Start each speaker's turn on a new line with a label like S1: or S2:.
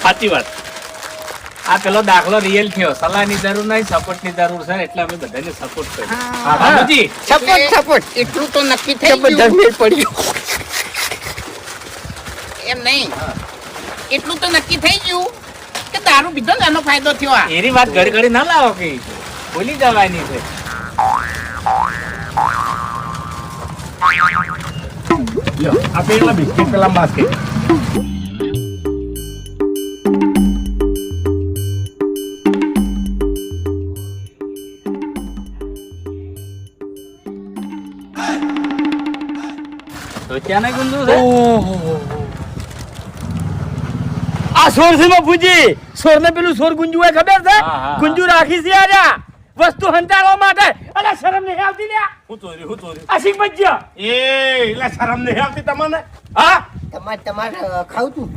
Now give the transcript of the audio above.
S1: સાચી વાત. આ પેલો દાખલો રિયલ થયો. સલાહની જરૂર નહીં, સપોર્ટની જરૂર છે, એટલે અમે બધાને સપોર્ટ કર્યો. હા બાબુજી,
S2: સપોર્ટ એટલું તો નક્કી થઈ ગયું. એમ નહીં, એટલું તો નક્કી થઈ ગયું કે દારૂ પીધો ને એનો ફાયદો થયો. આ
S1: એની વાત ઘડી ઘડી ના લાવો કે ભૂલી જવાની છે.
S3: લ્યો આ પેલા બિસ્કિટ પેલા બાસ્કેટ.
S1: તો ત્યાં નહીં ગુંદુ છે.
S4: આ સોર છે બાપુજી. સોર ને પેલું સોર ગુંજુ હોય ખબર છે?
S1: હા, હા.
S4: ગુંજુ રાખી છે આર્યા વસ્તુ હંતાડવા માટે. અલે શરમ નહીં આવતી લ્યા.
S3: હું ચોર્યું
S4: આ શીખ બચ્યો.
S3: એ એટલે શરમ નહીં આવતી તમને? હા
S2: તમારે ખાવતું